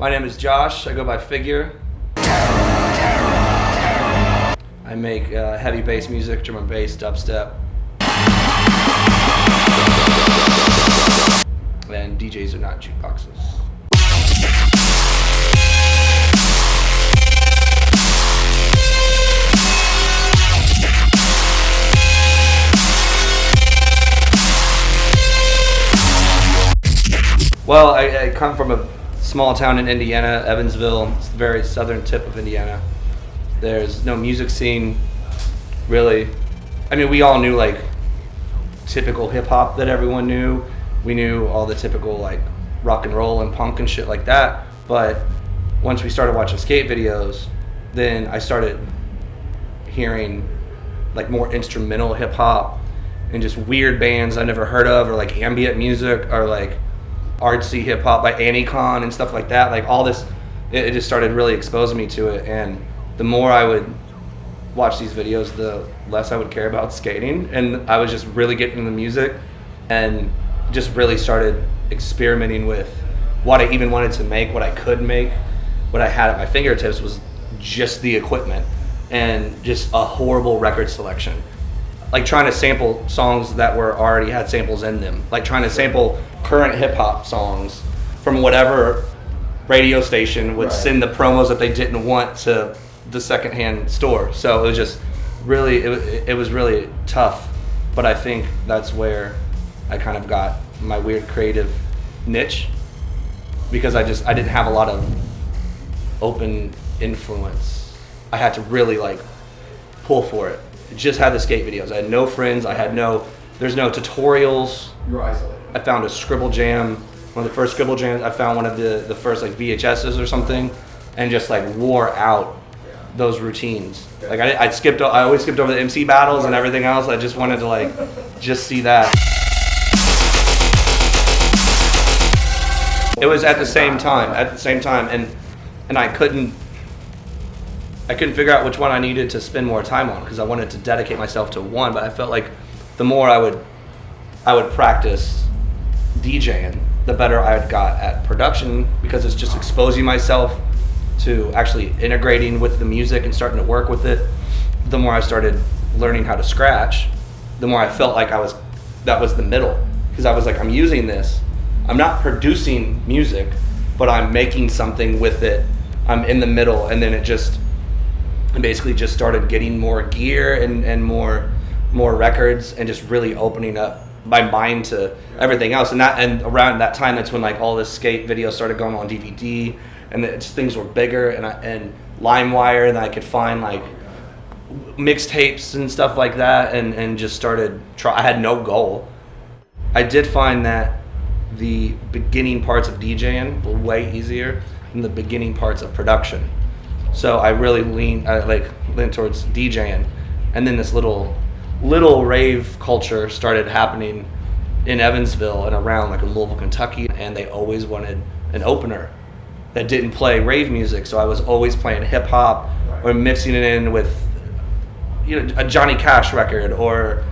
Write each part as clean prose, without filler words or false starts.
My name is Josh. I go by Figure. I make heavy bass music, drum and bass, dubstep. And DJs are not jukeboxes. Well, I come from a small town in Indiana, Evansville. It's the very southern tip of Indiana. There's no music scene, really. I mean, we all knew like typical hip hop that everyone knew. We knew all the typical like rock and roll and punk and shit like that. But once we started watching skate videos, then I started hearing like more instrumental hip hop and just weird bands I never heard of, or like ambient music, or like artsy hip hop by Anycon and stuff like that. Like all this, it just started really exposing me to it. And the more I would watch these videos, the less I would care about skating. And I was just really getting into the music and just really started experimenting with what I even wanted to make, what I could make. What I had at my fingertips was just the equipment and just a horrible record selection. Like trying to sample songs that were already had samples in them. Like trying to sample current hip hop songs from whatever radio station would send the promos that they didn't want to the secondhand store. So it was just really, it was really tough. But I think that's where I kind of got my weird creative niche, because I didn't have a lot of open influence. I had to really like pull for it. Just had the skate videos. I had no friends. There's no tutorials. You were isolated. I found a Scribble Jam, one of the first Scribble Jams. I found one of the first like VHSs or something, and just like wore out those routines. Like I always skipped over the MC battles and everything else. I just wanted to like just see that. It was at the same time, and I couldn't figure out which one I needed to spend more time on, because I wanted to dedicate myself to one. But I felt like the more I would practice DJing, the better I got at production, because it's just exposing myself to actually integrating with the music and starting to work with it. The more I started learning how to scratch, the more I felt like that was the middle, because I was like, I'm using this. I'm not producing music, but I'm making something with it. I'm in the middle, and then it basically just started getting more gear and more records, and just really opening up my mind to everything else. And around that time, that's when like all this skate videos started going on DVD, and things were bigger, and LimeWire, and I could find like mixtapes and stuff like that, and just started I had no goal. I did find that the beginning parts of DJing were way easier than the beginning parts of production. So I really leaned towards DJing, and then this little rave culture started happening in Evansville and around like in Louisville, Kentucky, and they always wanted an opener that didn't play rave music. So I was always playing hip hop or mixing it in with, a Johnny Cash record or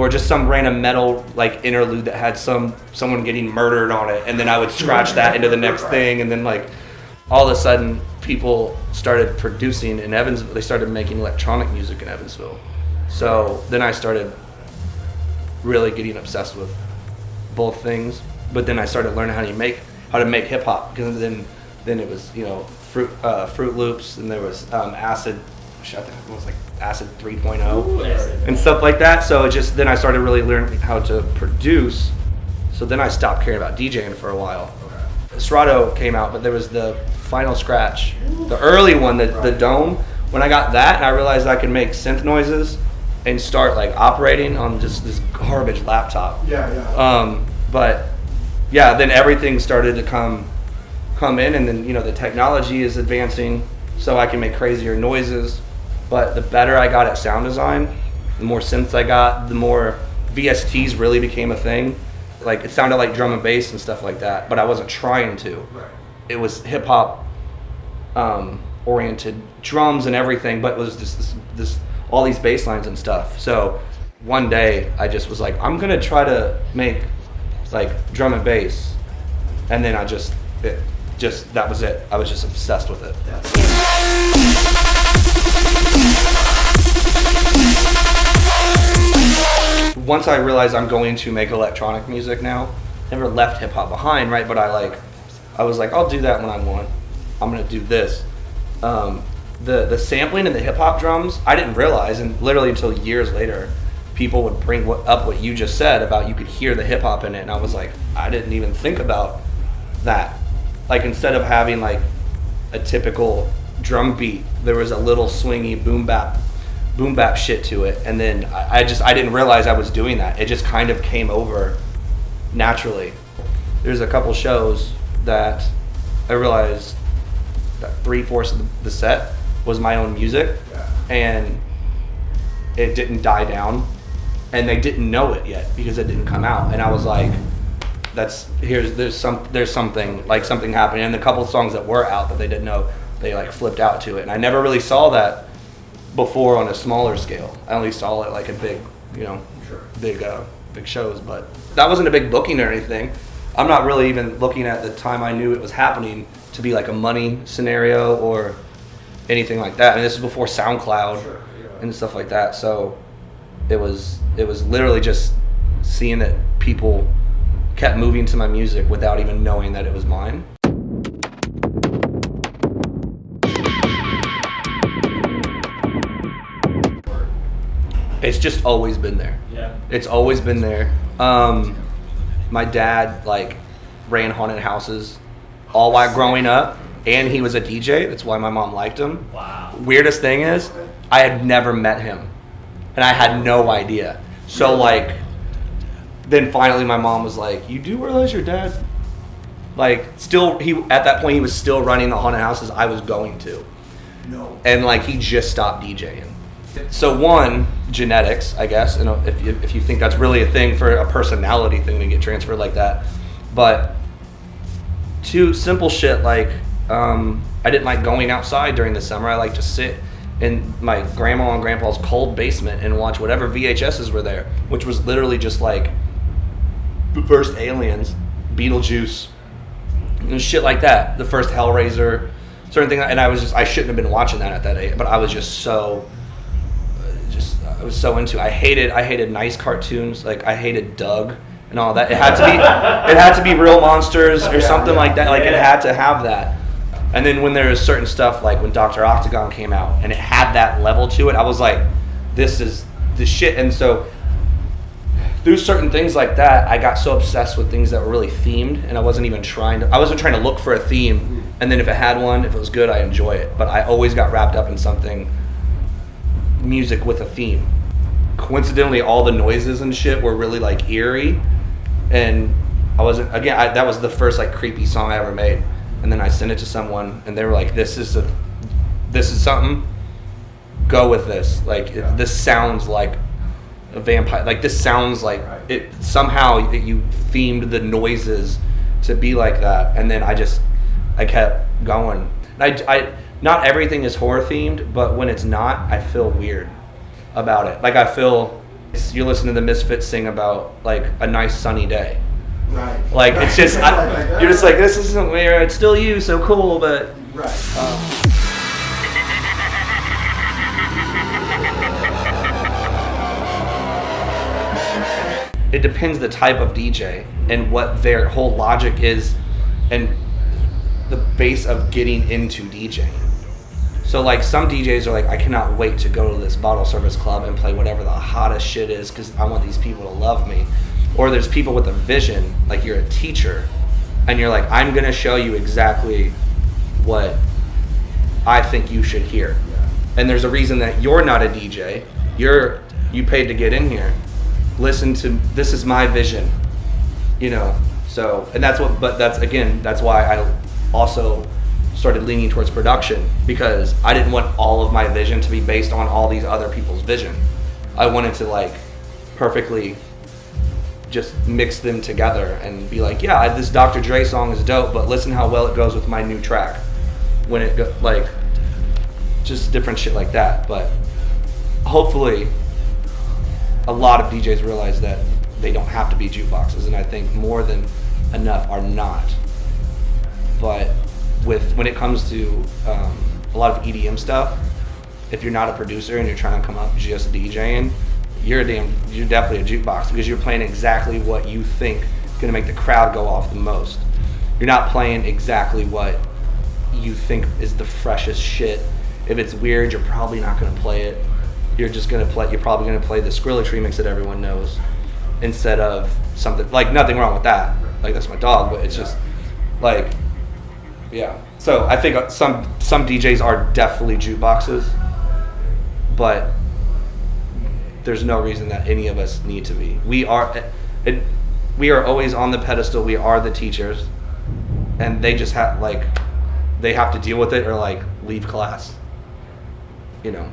just some random metal like interlude that had someone getting murdered on it, and then I would scratch that into the next thing, and then like all of a sudden people started producing in Evansville. They started making electronic music in Evansville. So then I started really getting obsessed with both things. But then I started learning how to make hip hop, because then it was Fruit Loops, and there was Acid. I think it was like Acid 3.0 and stuff like that. So then I started really learning how to produce. So then I stopped caring about DJing for a while. Serato came out, but there was the Final Scratch, the early one, the Dome. When I got that, and I realized I could make synth noises and start like operating on just this garbage laptop. But yeah, then everything started to come in, and then the technology is advancing, so I can make crazier noises. But the better I got at sound design, the more synths I got, the more VSTs really became a thing. Like it sounded like drum and bass and stuff like that, but I wasn't trying to. It was hip hop oriented drums and everything, but it was just this all these bass lines and stuff. So one day I just was like, I'm gonna try to make like drum and bass, and then just, that was it. I was just obsessed with it. Once I realized I'm going to make electronic music now, never left hip hop behind, right? But I was like, I'll do that when I want. I'm gonna do this. The sampling and the hip hop drums, I didn't realize, and literally until years later, people would bring up what you just said about you could hear the hip hop in it, and I was like, I didn't even think about that. Like, instead of having like a typical drum beat, there was a little swingy boom bap shit to it, and then I didn't realize I was doing that. It just kind of came over naturally. There's a couple shows that I realized that 3/4 of the set was my own music, and it didn't die down, and they didn't know it yet because it didn't come out, and I was like, there's something happening. And the couple of songs that were out that they didn't know, they like flipped out to it, and I never really saw that before on a smaller scale. I only saw it like in big, big shows, but that wasn't a big booking or anything. I'm not really even looking at the time I knew it was happening to be like a money scenario or anything like that. And this is before SoundCloud and stuff like that. So it was literally just seeing that people kept moving to my music without even knowing that it was mine. It's just always been there. Yeah. It's always been there. My dad like ran haunted houses all while growing up, and he was a DJ. That's why my mom liked him. Wow. Weirdest thing is, I had never met him, and I had no idea. So like, then finally my mom was like, "You do realize your dad, like, still at that point he was still running the haunted houses I was going to." No. And like he just stopped DJing. So one, genetics, I guess, and if you think that's really a thing for a personality thing to get transferred like that. But two, simple shit like I didn't like going outside during the summer. I like to sit in my grandma and grandpa's cold basement and watch whatever VHSs were there, which was literally just like the first Aliens, Beetlejuice, and shit like that. The first Hellraiser, certain things, and I shouldn't have been watching that at that age, but I was just so. I was so into. I hated nice cartoons. Like I hated Doug and all that. It had to be Real Monsters or something like that. Like it had to have that. And then when there was certain stuff, like when Dr. Octagon came out and it had that level to it, I was like, this is the shit. And so through certain things like that, I got so obsessed with things that were really themed, and I wasn't trying to look for a theme. And then if it had one, if it was good, I enjoy it. But I always got wrapped up in something. Music with a theme. Coincidentally, all the noises and shit were really like eerie, and that was the first like creepy song I ever made. And then I sent it to someone, and they were like, "This is something. Go with this. Like this sounds like a vampire. Like this sounds like it somehow you themed the noises to be like that." And then I kept going. I not everything is horror themed, but when it's not, I feel weird about it. Like I feel you're listening to the Misfits sing about like a nice sunny day. Right. Like it's just you're just like, this isn't weird. It's still you, so cool, but. Right. It depends the type of DJ and what their whole logic is, and the base of getting into DJing. So like some DJs are like, I cannot wait to go to this bottle service club and play whatever the hottest shit is because I want these people to love me. Or there's people with a vision, like you're a teacher, and you're like, I'm gonna show you exactly what I think you should hear. And there's a reason that you're not a DJ. You paid to get in here. Listen to, this is my vision, so, and that's why I also started leaning towards production, because I didn't want all of my vision to be based on all these other people's vision. I wanted to like perfectly just mix them together and be like, yeah, this Dr. Dre song is dope, but listen how well it goes with my new track. When it like, just different shit like that. But hopefully a lot of DJs realize that they don't have to be jukeboxes, and I think more than enough are not. But when it comes to a lot of EDM stuff, if you're not a producer and you're trying to come up just DJing, you're definitely a jukebox, because you're playing exactly what you think is going to make the crowd go off the most. You're not playing exactly what you think is the freshest shit. If it's weird, you're probably not going to play it. You're probably going to play the Skrillex remix that everyone knows, instead of something like, nothing wrong with that. Like, that's my dog, but it's just like, yeah. So I think some DJs are definitely jukeboxes, but there's no reason that any of us need to be. We are always on the pedestal. We are the teachers, and they just have to deal with it or like leave class, you know.